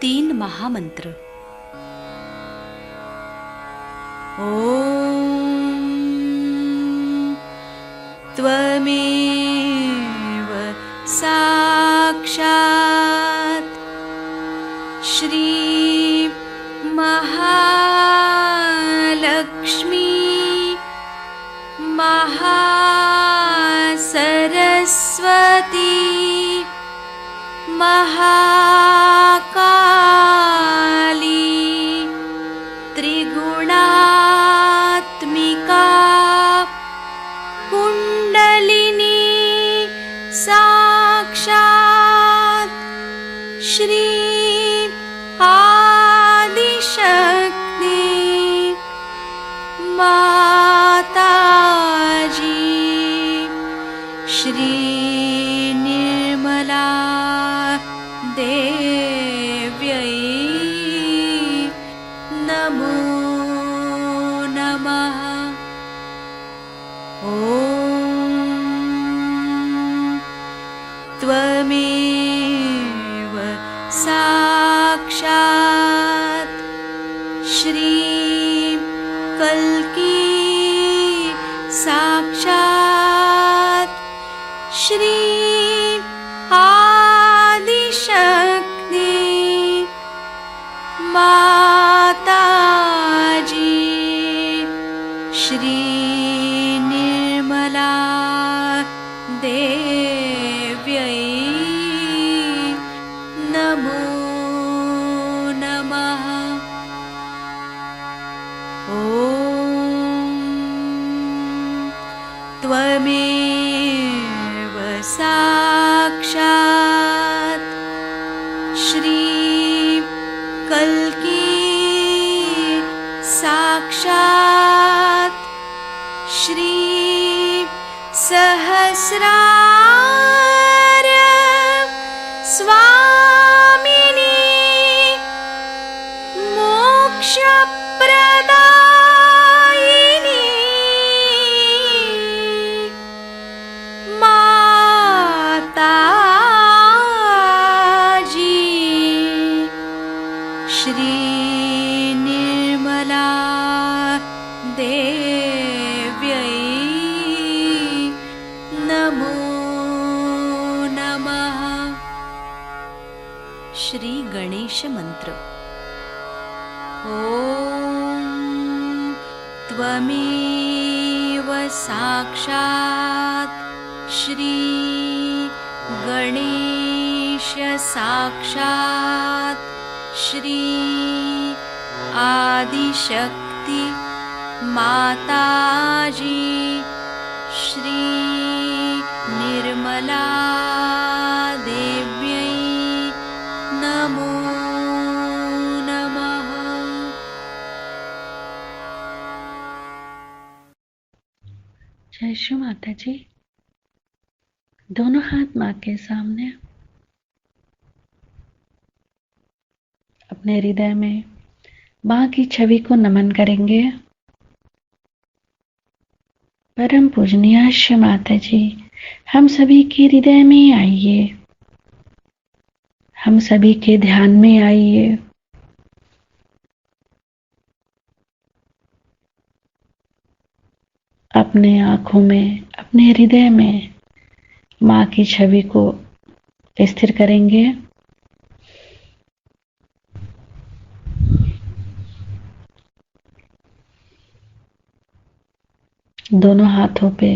तीन महामंत्र। ओम त्वमेव साक्षात् श्री महालक्ष्मी महासरस्वती महाकाली त्रिगुणात्मिका कुंडलिनी साक्षात् श्री आदिशक्ति माताजी श्री निर्मला देव्यै नमो नमः। ॐ त्वमेव साक्षात् श्री कल्की साक्षात् श्री आदिशक्ति माताजी श्री निर्मला देव्यै नमो नमः। ॐ त्वमेव साक्षात् श्री कल्की साक्षात् श्री सहस्रार स्वामिनी मोक्षप्रदायिनी माताजी श्री निर्मला देव्यै नमो नमः। श्री गणेश मंत्र। ॐ त्वमेव साक्षात् श्री गणेश साक्षात् श्री आदिशक्ति माताजी श्री निर्मला देव्यै नमो नमः। जय श्री माता जी। दोनों हाथ माँ के सामने, अपने हृदय में माँ की छवि को नमन करेंगे। परम पूजनीय श्री माता जी, हम सभी के हृदय में आइए, हम सभी के ध्यान में आइए। अपने आंखों में, अपने हृदय में माँ की छवि को स्थिर करेंगे। दोनों हाथों पे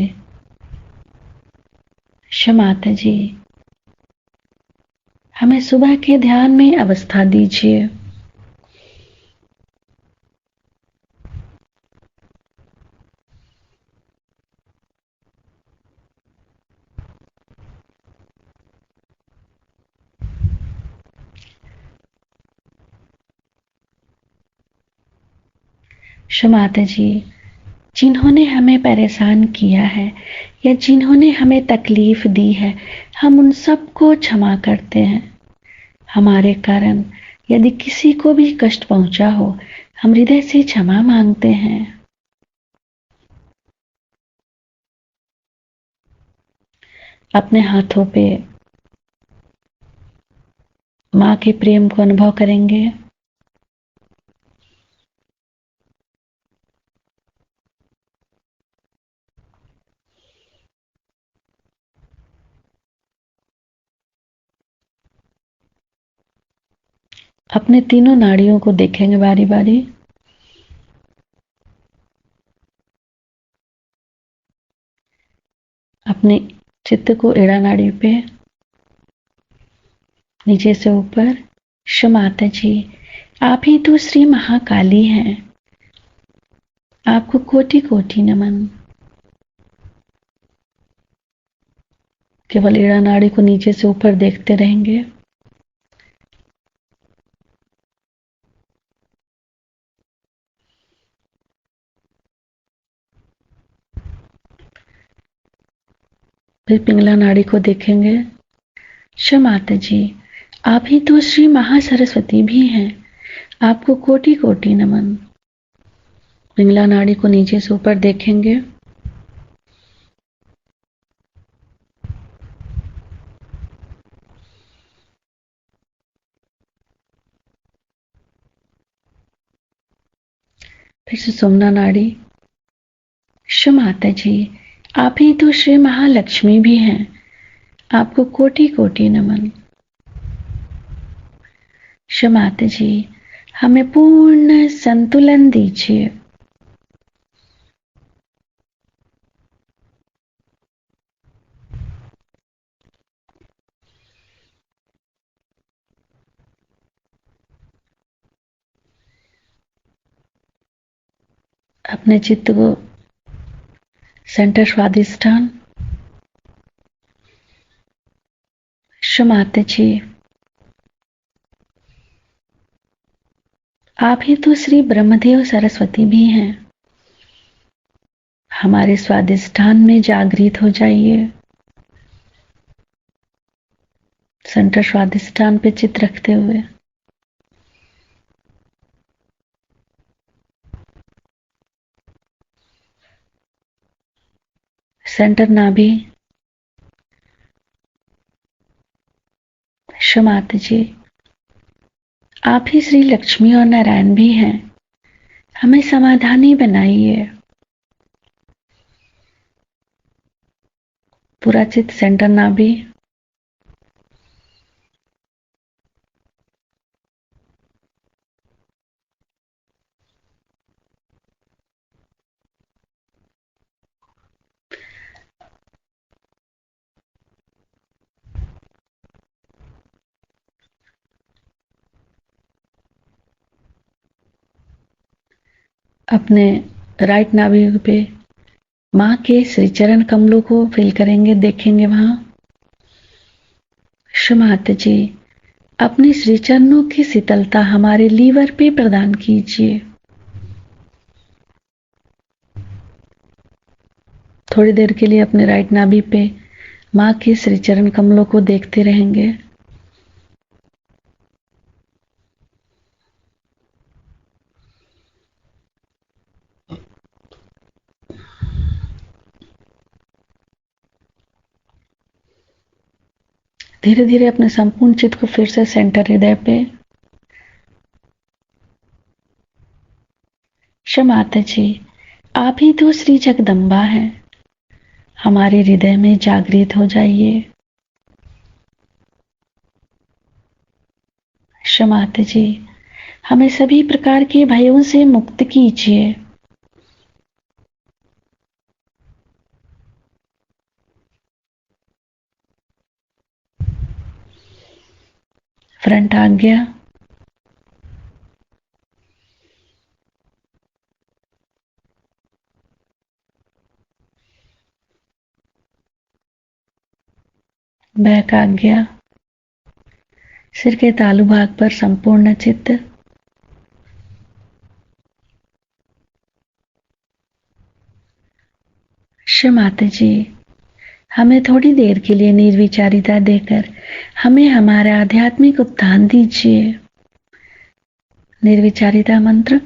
माता जी हमें सुबह के ध्यान में अवस्था दीजिए। माता जी, जिन्होंने हमें परेशान किया है या जिन्होंने हमें तकलीफ दी है, हम उन सबको क्षमा करते हैं। हमारे कारण यदि किसी को भी कष्ट पहुंचा हो, हम हृदय से क्षमा मांगते हैं। अपने हाथों पे माँ के प्रेम को अनुभव करेंगे। अपने तीनों नाड़ियों को देखेंगे बारी बारी। अपने चित्त को एड़ा नाड़ी पे नीचे से ऊपर। माता जी, आप ही तो श्री महाकाली हैं, आपको कोटि कोटि नमन। केवल एड़ा नाड़ी को नीचे से ऊपर देखते रहेंगे। फिर पिंगला नाड़ी को देखेंगे। माता जी, आप ही तो श्री महासरस्वती भी हैं, आपको कोटि कोटि नमन। पिंगला नाड़ी को नीचे से ऊपर देखेंगे। फिर सुषुम्ना नाड़ी। माता जी, आप ही तो श्री महालक्ष्मी भी हैं, आपको कोटि कोटि नमन। माता जी, हमें पूर्ण संतुलन दीजिए। अपने चित्त को सेंटर स्वादिष्ठान। माता जी, आप ही तो श्री ब्रह्मदेव सरस्वती भी हैं, हमारे स्वादिष्ठान में जागृत हो जाइए। सेंटर स्वादिष्ठान पे चित्त रखते हुए सेंटर नाभि। माता जी, आप ही श्री लक्ष्मी और नारायण भी हैं, हमें समाधानी बनाइए। पूरा चित्त सेंटर नाभि। अपने राइट नाभि पे माँ के श्री चरण कमलों को फील करेंगे, देखेंगे वहां। माता जी, अपने श्री चरणों की शीतलता हमारे लीवर पे प्रदान कीजिए। थोड़ी देर के लिए अपने राइट नाभि पे माँ के श्री चरण कमलों को देखते रहेंगे। धीरे धीरे अपने संपूर्ण चित्त को फिर से सेंटर हृदय पे। माता जी, आप ही तो श्री जगदम्बा हैं, हमारे हृदय में जागृत हो जाइए। माता जी, हमें सभी प्रकार के भयों से मुक्त कीजिए। फ्रंट आज्ञा। बैक आज्ञा। सिर के तालु भाग पर संपूर्ण चित्त। माता जी, हमें थोड़ी देर के लिए निर्विचारिता देकर हमें हमारा आध्यात्मिक उत्थान दीजिए। निर्विचारिता मंत्र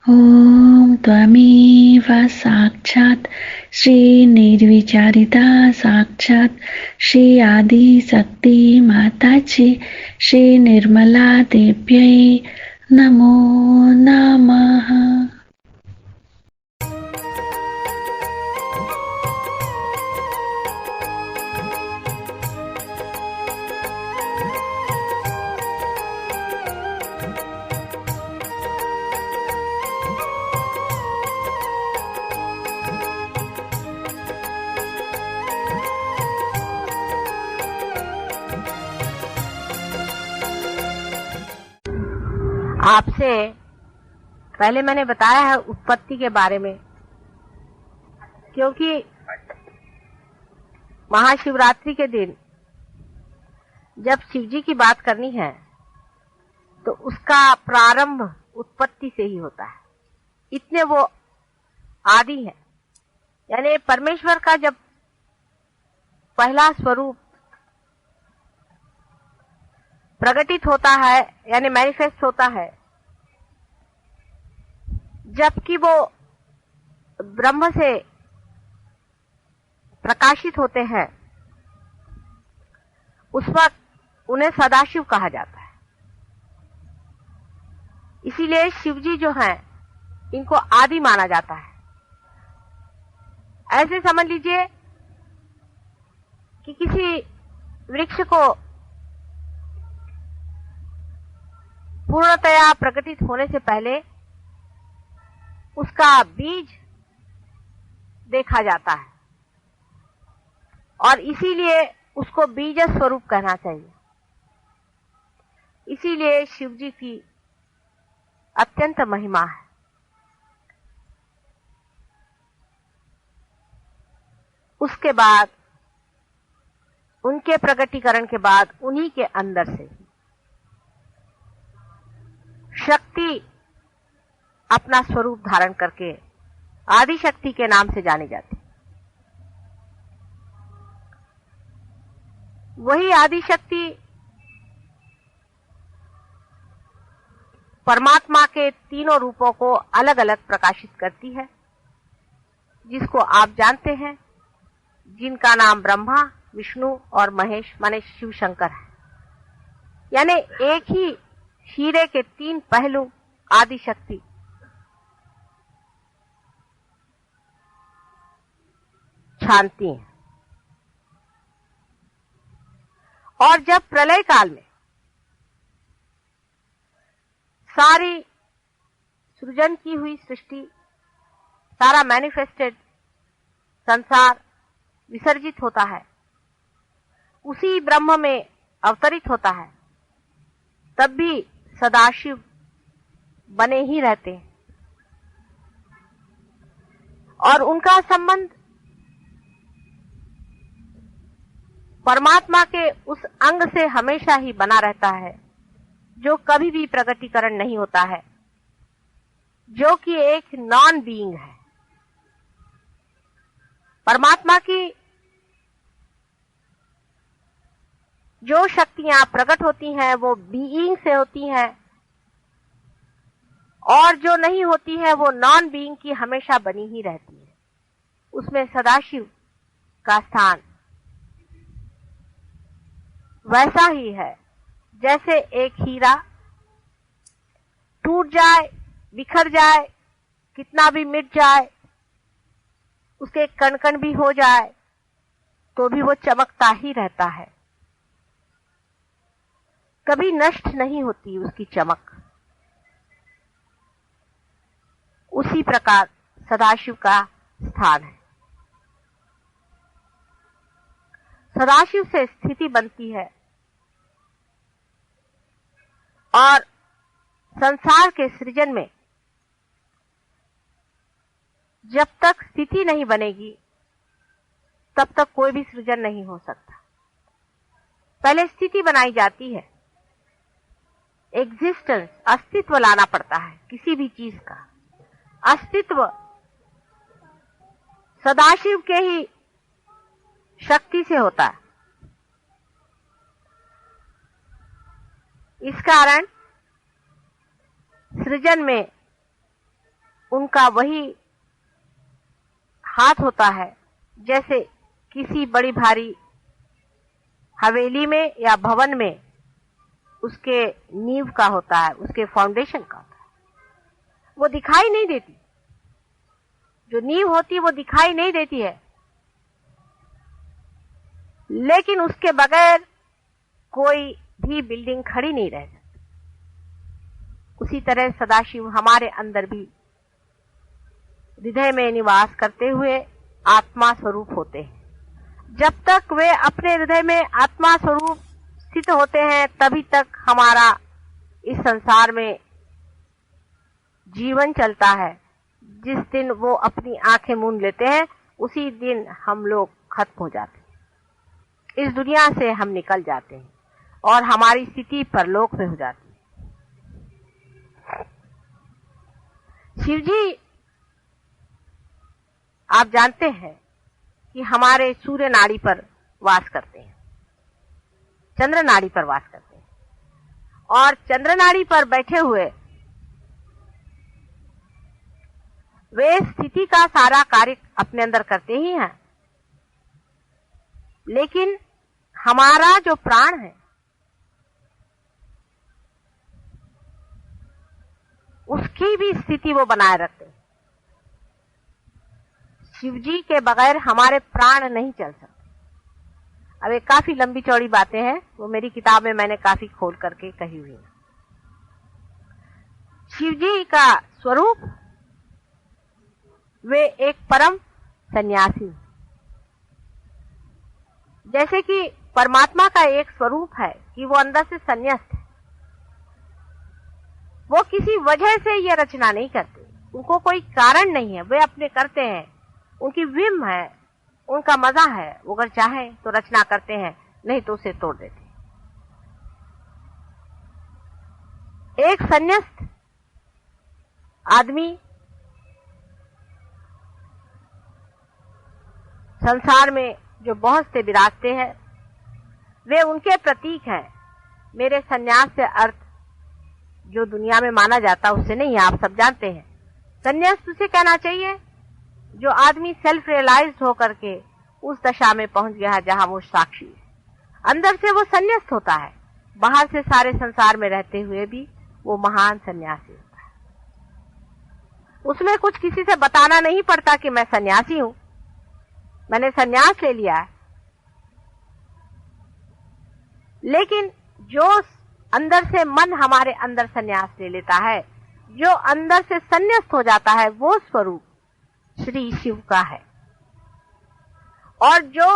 ओम त्वमेव साक्षात् श्री निर्विचारिता साक्षात् श्री आदि शक्ति माताजी श्री निर्मला देव्यै नमो नमः। आपसे पहले मैंने बताया है उत्पत्ति के बारे में, क्योंकि महाशिवरात्रि के दिन जब शिव जी की बात करनी है तो उसका प्रारंभ उत्पत्ति से ही होता है। इतने वो आदि है, यानी परमेश्वर का जब पहला स्वरूप प्रकटित होता है, यानी मैनिफेस्ट होता है, जबकि वो ब्रह्म से प्रकाशित होते हैं, उस वक्त उन्हें सदाशिव कहा जाता है। इसीलिए शिव जी जो हैं, इनको आदि माना जाता है। ऐसे समझ लीजिए कि किसी वृक्ष को पूर्णतया प्रकटित होने से पहले उसका बीज देखा जाता है, और इसीलिए उसको बीज स्वरूप कहना चाहिए। इसीलिए शिव जी की अत्यंत महिमा है। उसके बाद, उनके प्रकटीकरण के बाद, उन्हीं के अंदर से शक्ति अपना स्वरूप धारण करके आदि शक्ति के नाम से जानी जाती। वही आदि शक्ति परमात्मा के तीनों रूपों को अलग अलग प्रकाशित करती है, जिसको आप जानते हैं, जिनका नाम ब्रह्मा, विष्णु और महेश माने शिव शंकर है। यानी एक ही हीरे के तीन पहलू आदि शक्ति छानती हैं। और जब प्रलय काल में सारी सृजन की हुई सृष्टि, सारा मैनिफेस्टेड संसार विसर्जित होता है, उसी ब्रह्म में अवतरित होता है, तब भी सदाशिव बने ही रहते हैं। और उनका संबंध परमात्मा के उस अंग से हमेशा ही बना रहता है, जो कभी भी प्रकटीकरण नहीं होता है, जो कि एक नॉन बीइंग है। परमात्मा की जो शक्तियां प्रकट होती हैं वो बीइंग से होती हैं, और जो नहीं होती है वो नॉन बीइंग की हमेशा बनी ही रहती है। उसमें सदाशिव का स्थान वैसा ही है जैसे एक हीरा टूट जाए, बिखर जाए, कितना भी मिट जाए, उसके कण कण भी हो जाए, तो भी वो चमकता ही रहता है, कभी नष्ट नहीं होती उसकी चमक। उसी प्रकार सदाशिव का स्थान है। सदाशिव से स्थिति बनती है, और संसार के सृजन में जब तक स्थिति नहीं बनेगी तब तक कोई भी सृजन नहीं हो सकता। पहले स्थिति बनाई जाती है, एग्जिस्टेंस, अस्तित्व लाना पड़ता है किसी भी चीज का। अस्तित्व सदाशिव के ही शक्ति से होता है। इस कारण सृजन में उनका वही हाथ होता है जैसे किसी बड़ी भारी हवेली में या भवन में उसके नींव का होता है, उसके फाउंडेशन का होता है। वो दिखाई नहीं देती, जो नींव होती है वो दिखाई नहीं देती है, लेकिन उसके बगैर कोई भी बिल्डिंग खड़ी नहीं रह सकती। उसी तरह सदाशिव हमारे अंदर भी हृदय में निवास करते हुए आत्मा स्वरूप होते हैं। जब तक वे अपने हृदय में आत्मा स्वरूप स्थित होते हैं तभी तक हमारा इस संसार में जीवन चलता है। जिस दिन वो अपनी आंखें मूंद लेते हैं उसी दिन हम लोग खत्म हो जाते हैं, इस दुनिया से हम निकल जाते हैं और हमारी स्थिति परलोक में हो जाती है। शिव जी, आप जानते हैं कि हमारे सूर्य नाड़ी पर वास करते हैं, चंद्र नाड़ी पर वास करते हैं, और चंद्र नाड़ी पर बैठे हुए वे स्थिति का सारा कार्य अपने अंदर करते ही हैं, लेकिन हमारा जो प्राण है उसकी भी स्थिति वो बनाए रखते हैं। शिव जी के बगैर हमारे प्राण नहीं चल सकते। अब ये काफी लंबी चौड़ी बातें हैं, वो मेरी किताब में मैंने काफी खोल करके कही हुई है। शिव जी का स्वरूप, वे एक परम सन्यासी, जैसे कि परमात्मा का एक स्वरूप है कि वो अंदर से संन्यास्त है। वो किसी वजह से ये रचना नहीं करते, उनको कोई कारण नहीं है, वे अपने करते हैं, उनकी विम है, उनका मजा है। वो अगर चाहे तो रचना करते हैं, नहीं तो उसे तोड़ देते हैं। एक संन्यास्त आदमी संसार में जो बहुत से विराजते हैं वे उनके प्रतीक हैं। मेरे संन्यास से अर्थ जो दुनिया में माना जाता उससे नहीं है, आप सब जानते हैं। संन्यास उसे कहना चाहिए जो आदमी सेल्फ रियलाइज्ड होकर के उस दशा में पहुंच गया है जहां वो साक्षी है। अंदर से वो संन्यास्त होता है, बाहर से सारे संसार में रहते हुए भी वो महान सन्यासी होता है। उसमें कुछ किसी से बताना नहीं पड़ता कि मैं सन्यासी हूं, मैंने सन्यास ले लिया है। लेकिन जो अंदर से मन हमारे अंदर सन्यास ले लेता है, जो अंदर से संन्यास्त हो जाता है, वो स्वरूप श्री शिव का है। और जो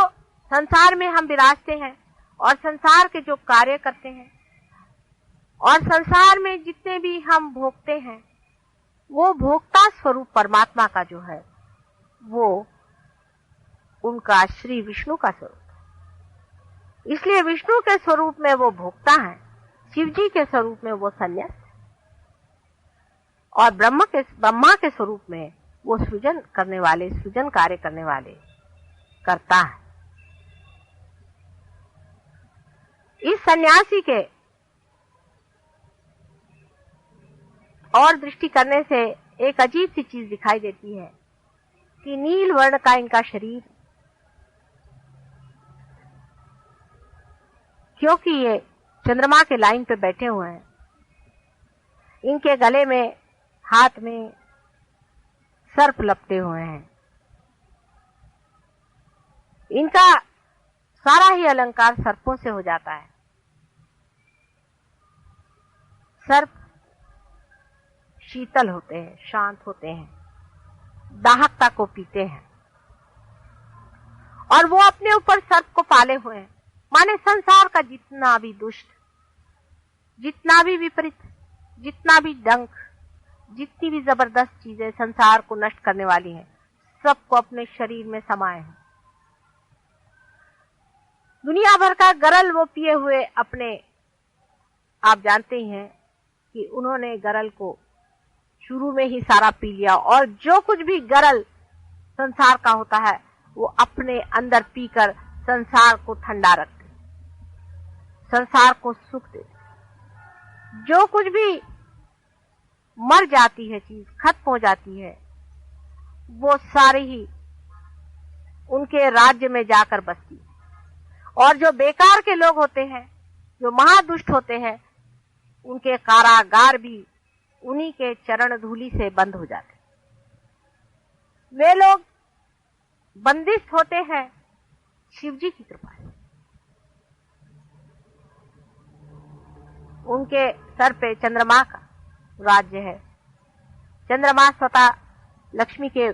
संसार में हम विराजते हैं और संसार के जो कार्य करते हैं और संसार में जितने भी हम भोगते हैं, वो भोक्ता स्वरूप परमात्मा का जो है वो उनका श्री विष्णु का स्वरूप है। इसलिए विष्णु के स्वरूप में वो भोक्ता है, शिव जी के स्वरूप में वो संन्यास है, और ब्रह्मा के स्वरूप में वो सृजन करने वाले, सृजन कार्य करने वाले करता है। इस सन्यासी के और दृष्टि करने से एक अजीब सी चीज दिखाई देती है कि नील वर्ण का इनका शरीर, क्योंकि ये चंद्रमा के लाइन पे बैठे हुए हैं, इनके गले में, हाथ में सर्प लपटे हुए हैं। इनका सारा ही अलंकार सर्पों से हो जाता है। सर्प शीतल होते हैं, शांत होते हैं, दाहकता को पीते हैं, और वो अपने ऊपर सर्प को पाले हुए हैं। माने संसार का जितना भी दुष्ट, जितना भी विपरीत, जितना भी डंक, जितनी भी जबरदस्त चीजें संसार को नष्ट करने वाली हैं, सबको अपने शरीर में समाये हैं। दुनिया भर का गरल वो पिए हुए अपने, आप जानते ही हैं कि उन्होंने गरल को शुरू में ही सारा पी लिया, और जो कुछ भी गरल संसार का होता है वो अपने अंदर पीकर संसार को ठंडा रखते, संसार को सुख देते। जो कुछ भी मर जाती है चीज, खत्म हो जाती है, वो सारी ही उनके राज्य में जाकर बसती है। और जो बेकार के लोग होते हैं, जो महादुष्ट होते हैं, उनके कारागार भी उन्हीं के चरण धूलि से बंद हो जाते। वे लोग बंदिश होते हैं शिव जी की कृपा से। उनके सर पे चंद्रमा का राज्य है। चंद्रमा स्वतः लक्ष्मी के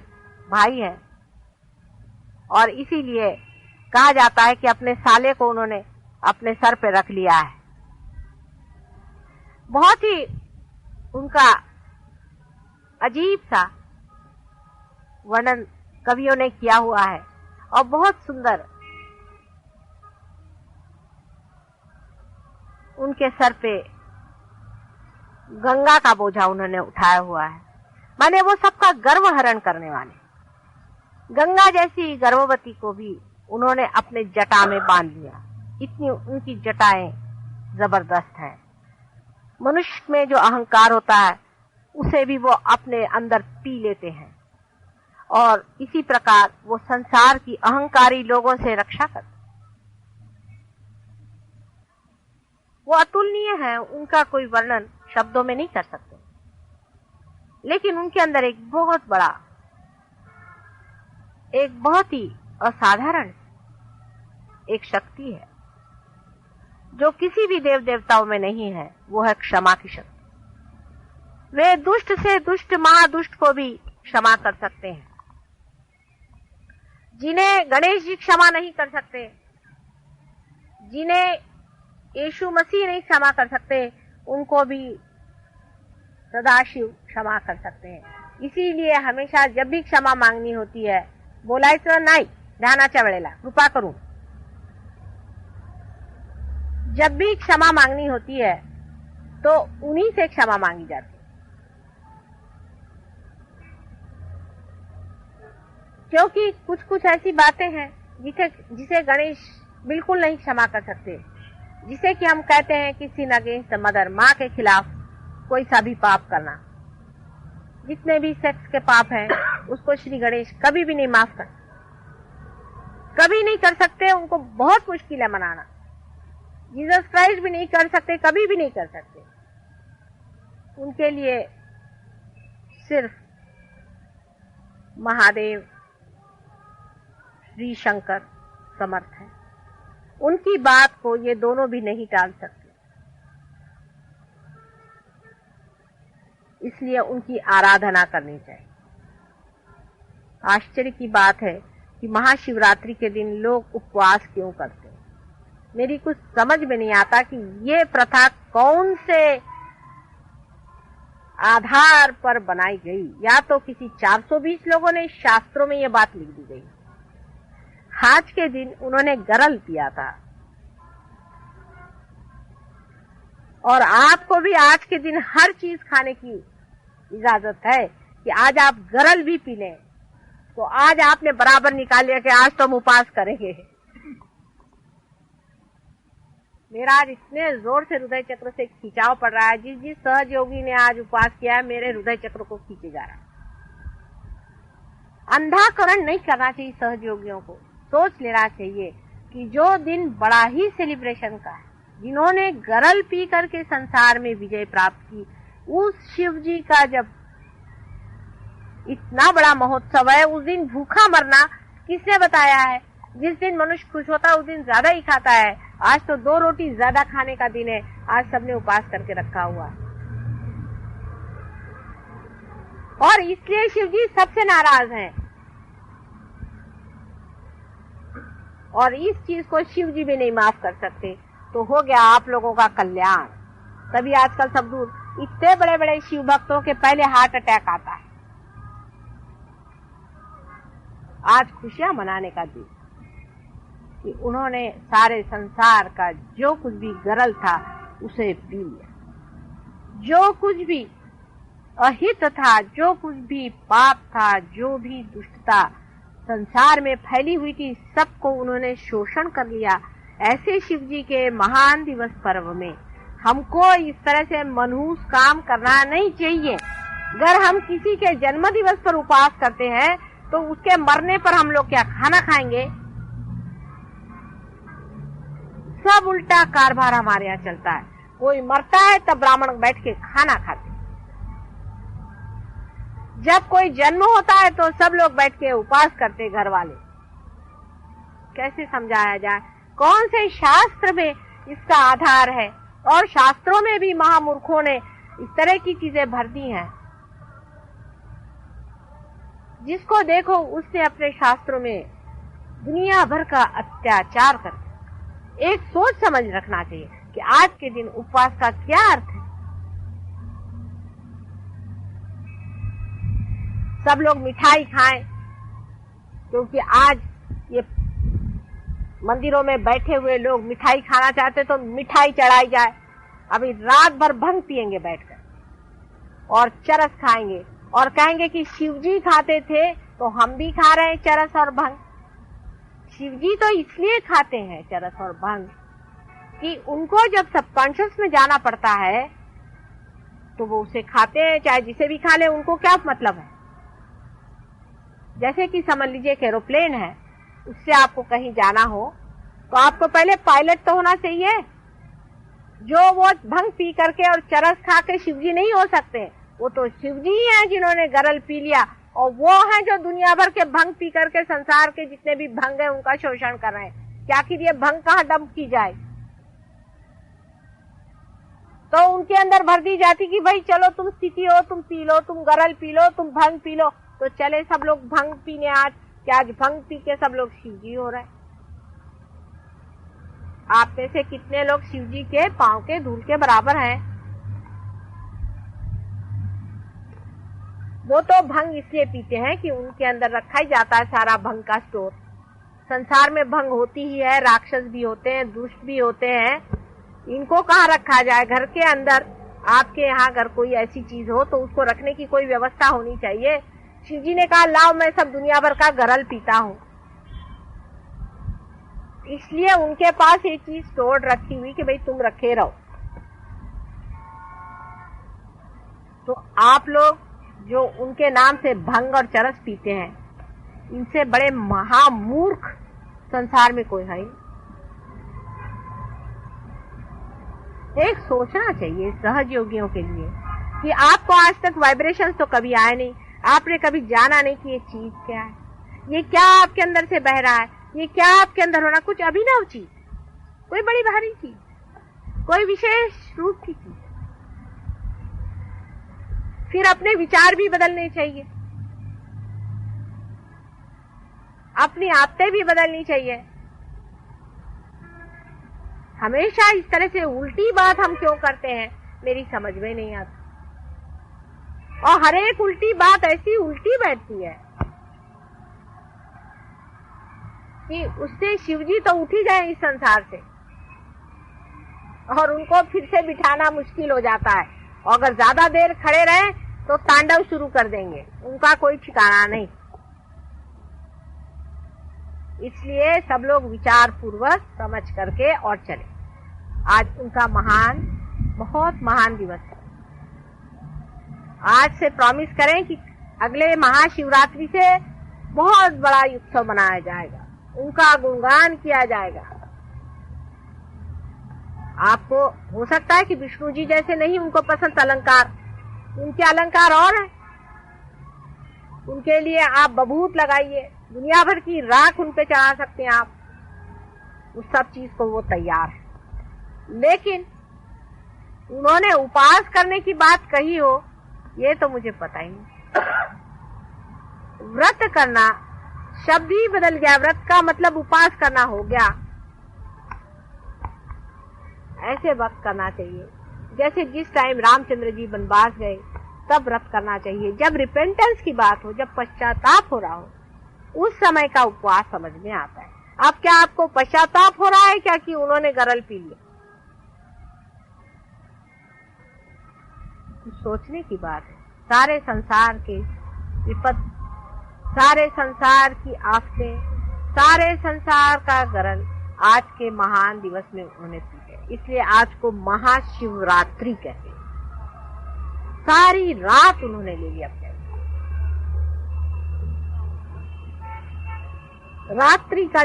भाई है और इसीलिए कहा जाता है कि अपने साले को उन्होंने अपने सर पे रख लिया है। बहुत ही उनका अजीब सा वर्णन कवियों ने किया हुआ है और बहुत सुंदर उनके सर पे गंगा का बोझा उन्होंने उठाया हुआ है। माने वो सबका गर्व हरण करने वाले। गंगा जैसी गर्भवती को भी उन्होंने अपने जटा में बांध लिया। इतनी उनकी जटाएं जबरदस्त हैं। मनुष्य में जो अहंकार होता है उसे भी वो अपने अंदर पी लेते हैं और इसी प्रकार वो संसार की अहंकारी लोगों से रक्षा करते। वो अतुलनीय है, उनका कोई वर्णन शब्दों में नहीं कर सकते। लेकिन उनके अंदर एक बहुत ही असाधारण एक शक्ति है जो किसी भी देव देवताओं में नहीं है। वो है क्षमा की शक्ति। वे दुष्ट से दुष्ट महादुष्ट को भी क्षमा कर सकते हैं। जिन्हें गणेश जी क्षमा नहीं कर सकते, जिन्हें यीशु मसीह नहीं क्षमा कर सकते, उनको भी सदाशिव क्षमा कर सकते हैं। इसीलिए हमेशा जब भी क्षमा मांगनी होती है बोलायचं नाही ध्यानाच्या वेळेला कृपा करून। जब भी क्षमा मांगनी होती है तो उन्हीं से क्षमा मांगी जाती है, क्योंकि कुछ कुछ ऐसी बातें हैं जिसे गणेश बिल्कुल नहीं क्षमा कर सकते। जिसे कि हम कहते हैं कि सिन अगेंस्ट द मदर, माँ के खिलाफ कोई सा भी पाप करना। जितने भी सेक्स के पाप हैं उसको श्री गणेश कभी भी नहीं माफ कर, कभी नहीं कर सकते। उनको बहुत मुश्किल है मनाना। जीसस क्राइस्ट भी नहीं कर सकते, कभी भी नहीं कर सकते। उनके लिए सिर्फ महादेव श्री शंकर समर्थ है। उनकी बात को ये दोनों भी नहीं टाल सकते। इसलिए उनकी आराधना करनी चाहिए। आश्चर्य की बात है कि महाशिवरात्रि के दिन लोग उपवास क्यों करते हैं। मेरी कुछ समझ में नहीं आता कि ये प्रथा कौन से आधार पर बनाई गई। या तो किसी 420 लोगों ने शास्त्रों में ये बात लिख दी गई। आज के दिन उन्होंने गरल पिया था और आपको भी आज के दिन हर चीज खाने की इजाजत है कि आज आप गरल भी पी लें। तो आज आपने बराबर निकाल लिया कि आज तो हम उपवास करेंगे। मेरा आज इतने जोर से हृदय चक्र से खिंचाव पड़ रहा है। जिस सहज योगी ने आज उपवास किया है मेरे हृदय चक्र को खींचे जा रहा है। अंधाकरण नहीं करना चाहिए सहज योगियों को। सोच लेना चाहिए कि जो दिन बड़ा ही सेलिब्रेशन का है, जिन्होंने गरल पी करके संसार में विजय प्राप्त की, उस शिव जी का जब इतना बड़ा महोत्सव है, उस दिन भूखा मरना किसने बताया है। जिस दिन मनुष्य खुश होता है उस दिन ज्यादा ही खाता है। आज तो 2 रोटी ज्यादा खाने का दिन है। आज सबने उपवास करके रखा हुआ है और इसलिए शिव जी सबसे नाराज हैं। और इस चीज को शिव जी भी नहीं माफ कर सकते। तो हो गया आप लोगों का कल्याण। तभी आजकल सब दूर इतने बड़े बड़े शिव भक्तों के पहले हार्ट अटैक आता है। आज खुशियां मनाने का दिन कि उन्होंने सारे संसार का जो कुछ भी गरल था उसे पी लिया। जो कुछ भी अहित था, जो कुछ भी पाप था, जो भी दुष्टता संसार में फैली हुई थी, सबको उन्होंने शोषण कर लिया। ऐसे शिव जी के महान दिवस पर्व में हमको इस तरह से मनहूस काम करना नहीं चाहिए। अगर हम किसी के जन्म दिवस पर उपवास करते हैं तो उसके मरने पर हम लोग क्या खाना खाएंगे? सब उल्टा कारभार हमारे यहाँ चलता है। कोई मरता है तब ब्राह्मण बैठ के खाना खाते, जब कोई जन्म होता है तो सब लोग बैठ के उपवास करते घर वाले। कैसे समझाया जाए? कौन से शास्त्र में इसका आधार है? और शास्त्रों में भी महामूर्खों ने इस तरह की चीजें भर दी हैं। जिसको देखो उसने अपने शास्त्रों में दुनिया भर का अत्याचार कर। एक सोच समझ रखना चाहिए कि आज के दिन उपवास का क्या अर्थ है। सब लोग मिठाई खाएं क्योंकि आज ये मंदिरों में बैठे हुए लोग मिठाई खाना चाहते तो मिठाई चढ़ाई जाए। अभी रात भर भंग पिएंगे बैठकर और चरस खाएंगे और कहेंगे कि शिवजी खाते थे तो हम भी खा रहे हैं चरस और भंग। शिवजी तो इसलिए खाते हैं चरस और भंग कि उनको जब सबकॉन्शियस में जाना पड़ता है तो वो उसे खाते हैं, चाहे जिसे भी खा ले। उनको क्या मतलब है? जैसे कि समझ लीजिए कि एरोप्लेन है, उससे आपको कहीं जाना हो तो आपको पहले पायलट तो होना चाहिए। जो वो भंग पी करके और चरस खा के शिवजी नहीं हो सकते। वो तो शिवजी ही हैं जिन्होंने गरल पी लिया, और वो हैं जो दुनिया भर के भंग पी करके संसार के जितने भी भंग है उनका शोषण कर रहे हैं। क्या कि ये भंग कहाँ डंप की जाए? तो उनके अंदर भर दी जाती कि भाई चलो तुम स्थिति हो, तुम पी लो, तुम गरल पी लो, तुम भंग पी लो। तो चले सब लोग भंग पीने आज। क्या आज भंग पी के सब लोग शिवजी हो रहे हैं? आप में से कितने लोग शिवजी के पांव के धूल के बराबर हैं? वो तो भंग इसलिए पीते हैं कि उनके अंदर रखा ही जाता है सारा भंग का स्टोर। संसार में भंग होती ही है, राक्षस भी होते हैं, दुष्ट भी होते हैं। इनको कहाँ रखा जाए? घर के अंदर आपके यहाँ अगर कोई ऐसी चीज हो तो उसको रखने की कोई व्यवस्था होनी चाहिए। शिवजी ने कहा लाओ मैं सब दुनिया भर का गरल पीता हूँ, इसलिए उनके पास ये चीज स्टोर रखी हुई कि भाई तुम रखे रहो। तो आप लोग जो उनके नाम से भंग और चरस पीते हैं, इनसे बड़े महामूर्ख संसार में कोई है। एक सोचना चाहिए सहज योगियों के लिए कि आपको आज तक वाइब्रेशंस तो कभी आए नहीं, आपने कभी जाना नहीं कि ये चीज क्या है, ये क्या आपके अंदर से बह रहा है, ये क्या आपके अंदर होना, कुछ अभिनव चीज, कोई बड़ी भारी चीज, कोई विशेष रूप की चीज। फिर अपने विचार भी बदलने चाहिए, अपनी आदतें भी बदलनी चाहिए। हमेशा इस तरह से उल्टी बात हम क्यों करते हैं मेरी समझ में नहीं आती। और हर एक उल्टी बात ऐसी उल्टी बैठती है कि उससे शिवजी तो उठ ही गए इस संसार से और उनको फिर से बिठाना मुश्किल हो जाता है। और अगर ज्यादा देर खड़े रहे तो तांडव शुरू कर देंगे, उनका कोई ठिकाना नहीं। इसलिए सब लोग विचार पूर्वक समझ करके और चले। आज उनका महान, बहुत महान दिवस है। आज से प्रॉमिस करें कि अगले महाशिवरात्रि से बहुत बड़ा उत्सव मनाया जाएगा, उनका गुणगान किया जाएगा। आपको हो सकता है कि विष्णु जी जैसे नहीं उनको पसंद अलंकार, उनके अलंकार और हैं। उनके लिए आप बभूत लगाइए, दुनिया भर की राख उन पे चढ़ा सकते हैं आप, उस सब चीज को वो तैयार है। लेकिन उन्होंने उपवास करने की बात कही हो ये तो मुझे पता ही नहीं। व्रत करना शब्द ही बदल गया, व्रत का मतलब उपवास करना हो गया। ऐसे वक्त करना चाहिए जैसे जिस टाइम रामचंद्र जी वनवास गए तब व्रत करना चाहिए। जब रिपेंटेंस की बात हो, जब पश्चाताप हो रहा हो, उस समय का उपवास समझ में आता है। अब क्या आपको पश्चाताप हो रहा है क्या कि उन्होंने गरल पी लिया? सोचने की बात है। सारे संसार के विपद, सारे संसार की आफतें, सारे संसार का गरल आज के महान दिवस में उन्होंने पी है। इसलिए आज को महाशिवरात्रि कहते हैं। सारी रात उन्होंने ले लिया अपने रात्रि का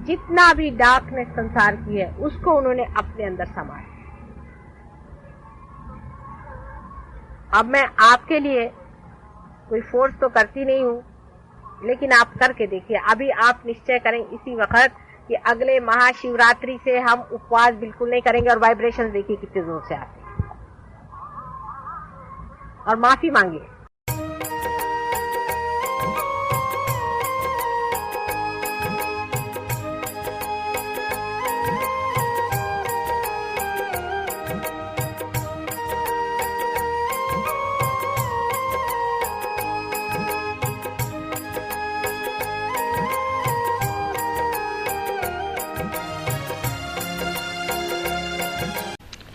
जितना भी डार्कनेस संसार की है उसको उन्होंने अपने अंदर समाया। अब मैं आपके लिए कोई फोर्स तो करती नहीं हूं, लेकिन आप करके देखिए। अभी आप निश्चय करें इसी वक्त कि अगले महाशिवरात्रि से हम उपवास बिल्कुल नहीं करेंगे, और वाइब्रेशंस देखिए कितने जोर से आते हैं। और माफी मांगिए।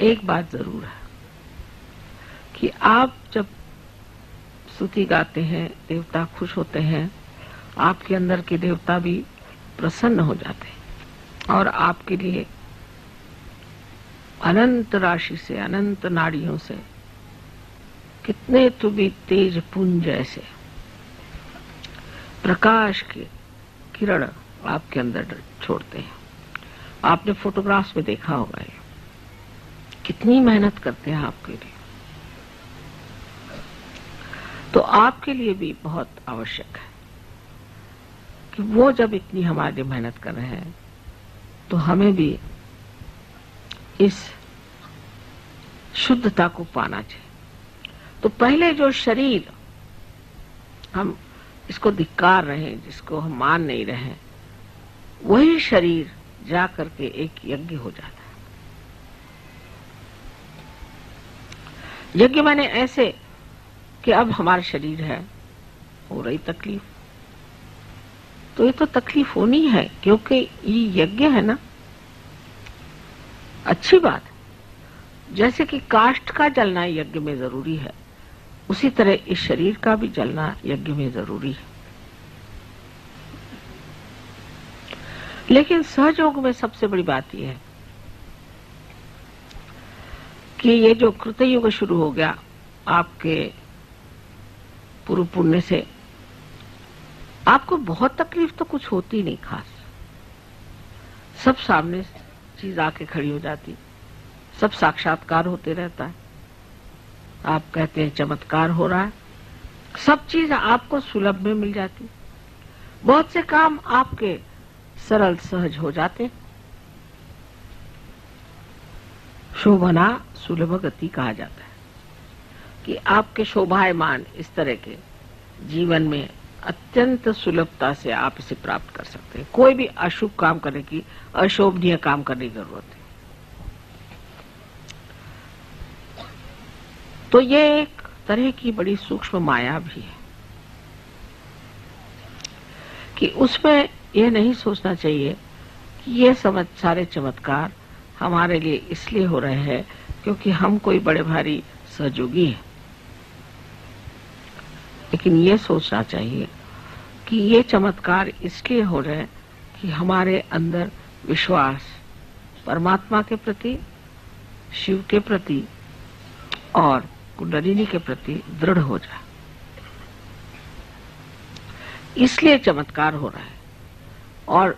एक बात जरूर है कि आप जब स्तुति गाते हैं, देवता खुश होते हैं, आपके अंदर के देवता भी प्रसन्न हो जाते हैं और आपके लिए अनंत राशि से, अनंत नाड़ियों से कितने तो भी तेज पुंज ऐसे प्रकाश के किरण आपके अंदर छोड़ते हैं। आपने फोटोग्राफ्स में देखा होगा ये कितनी मेहनत करते हैं आपके लिए। तो आपके लिए भी बहुत आवश्यक है कि वो जब इतनी हमारे लिए मेहनत कर रहे हैं तो हमें भी इस शुद्धता को पाना चाहिए। तो पहले जो शरीर हम इसको धिक्कार रहे हैं, जिसको हम मान नहीं रहे हैं, वही शरीर जा करके एक यज्ञ हो जाता है। यज्ञ माने ऐसे कि अब हमारा शरीर है, हो रही तकलीफ, तो ये तो तकलीफ होनी है क्योंकि ये यज्ञ है ना। अच्छी बात, जैसे कि काष्ठ का जलना यज्ञ में जरूरी है, उसी तरह इस शरीर का भी जलना यज्ञ में जरूरी है। लेकिन सहयोग में सबसे बड़ी बात यह है कि ये जो कृतयुग शुरू हो गया आपके पूर्व पुण्य से, आपको बहुत तकलीफ तो कुछ होती नहीं खास। सब सामने चीज आके खड़ी हो जाती, सब साक्षात्कार होते रहता है। आप कहते हैं चमत्कार हो रहा है, सब चीज आपको सुलभ में मिल जाती, बहुत से काम आपके सरल सहज हो जाते। शोभना सुलभ गति कहा जाता है कि आपके शोभायमान इस तरह के जीवन में अत्यंत सुलभता से आप इसे प्राप्त कर सकते हैं। कोई भी अशुभ काम करने की, अशोभनीय काम करने की जरूरत है। तो ये एक तरह की बड़ी सूक्ष्म माया भी है कि उसमें यह नहीं सोचना चाहिए कि ये सारे चमत्कार हमारे लिए इसलिए हो रहे हैं क्योंकि हम कोई बड़े भारी सहयोगी हैं। लेकिन ये सोचना चाहिए कि ये चमत्कार इसलिए हो रहे हैं कि हमारे अंदर विश्वास परमात्मा के प्रति, शिव के प्रति और कुंडलिनी के प्रति दृढ़ हो जाए, इसलिए चमत्कार हो रहा है। और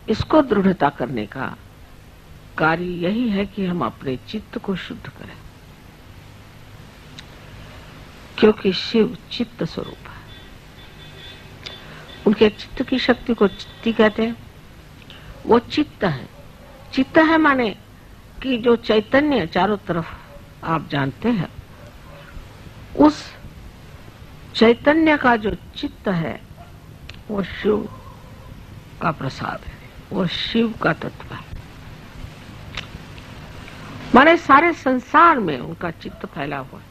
इसको दृढ़ता करने का कार्य यही है कि हम अपने चित्त को शुद्ध करें, क्योंकि शिव चित्त स्वरूप है। उनके चित्त की शक्ति को चित्ती कहते हैं। वो चित्त है। चित्त है माने कि जो चैतन्य चारों तरफ आप जानते हैं, उस चैतन्य का जो चित्त है वो शिव का प्रसाद है, वो शिव का तत्व है। माने सारे संसार में उनका चित्त फैला हुआ है।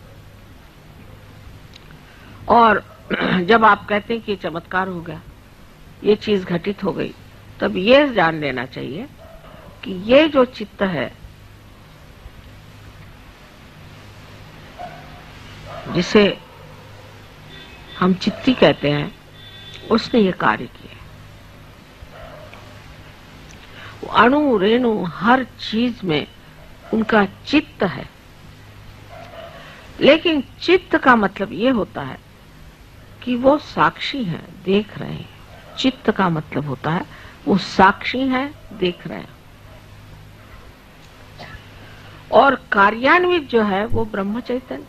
और जब आप कहते हैं कि चमत्कार हो गया, ये चीज घटित हो गई, तब ये जान लेना चाहिए कि ये जो चित्त है, जिसे हम चित्ती कहते हैं, उसने ये कार्य किया। अणु रेणु हर चीज में उनका चित्त है। लेकिन चित्त का मतलब ये होता है कि वो साक्षी है, देख रहे हैं। चित्त का मतलब होता है वो साक्षी है, देख रहे हैं। और कार्यान्वित जो है वो ब्रह्म चैतन्य।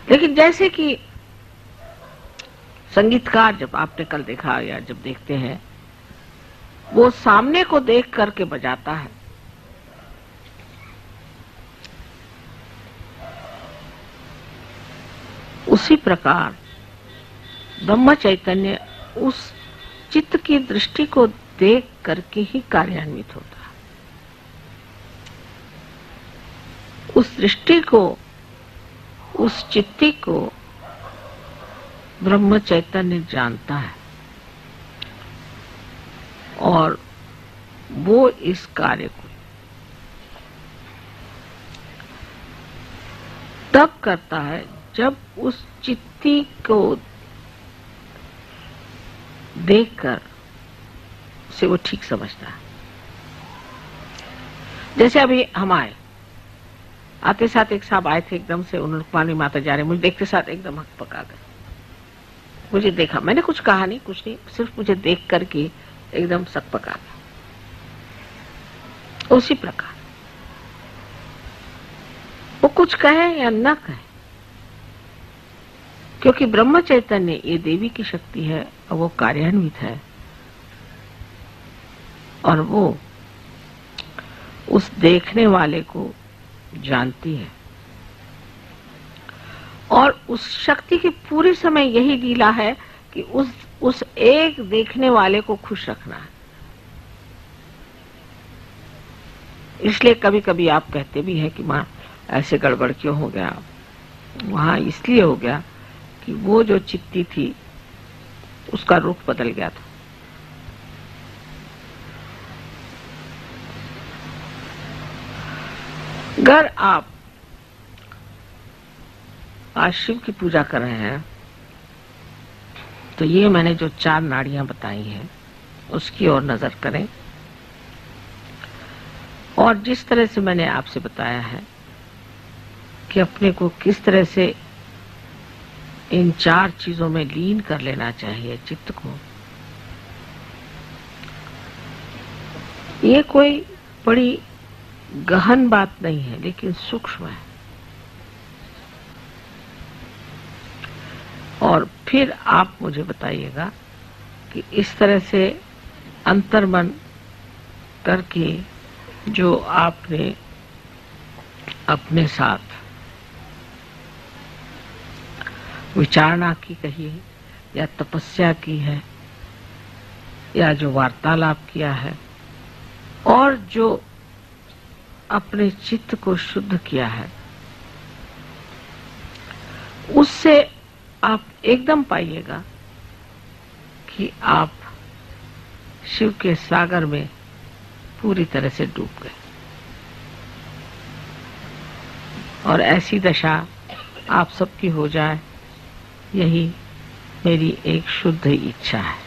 लेकिन जैसे कि संगीतकार, जब आपने कल देखा या जब देखते हैं, वो सामने को देख करके बजाता है, उसी प्रकार ब्रह्म चैतन्य उस चित्त की दृष्टि को देख करके ही कार्यान्वित होता है। उस दृष्टि को, उस चित्ती को ब्रह्म चैतन्य जानता है और वो इस कार्य को तब करता है जब उस चित्ती को देखकर उसे वो ठीक समझता है। जैसे अभी हम आते साथ एक साहब आए थे, एकदम से उन्होंने पानी माता जा रहे, मुझे देखते साथ एकदम हक पका गए। मुझे देखा, मैंने कुछ कहा नहीं, कुछ नहीं, सिर्फ मुझे देख करके एकदम सक पका गया। उसी प्रकार वो कुछ कहे या न कहे, क्योंकि ब्रह्म चैतन्य ये देवी की शक्ति है और वो कार्यान्वित है और वो उस देखने वाले को जानती है। और उस शक्ति की पूरी समय यही लीला है कि उस एक देखने वाले को खुश रखना है। इसलिए कभी कभी आप कहते भी हैं कि मां ऐसे गड़बड़ क्यों हो गया। वहां इसलिए हो गया कि वो जो चित्ती थी उसका रुख बदल गया था। अगर आप आज शिव की पूजा कर रहे हैं तो ये मैंने जो 4 नाड़ियां बताई हैं उसकी ओर नजर करें। और जिस तरह से मैंने आपसे बताया है कि अपने को किस तरह से इन 4 चीजों में लीन कर लेना चाहिए चित्त को, ये कोई बड़ी गहन बात नहीं है, लेकिन सूक्ष्म है। और फिर आप मुझे बताइएगा कि इस तरह से अंतर्मन करके जो आपने अपने साथ विचारणा की कही है या तपस्या की है या जो वार्तालाप किया है और जो अपने चित्त को शुद्ध किया है, उससे आप एकदम पाइएगा कि आप शिव के सागर में पूरी तरह से डूब गए। और ऐसी दशा आप सबकी हो जाए, यही मेरी एक शुद्ध इच्छा है।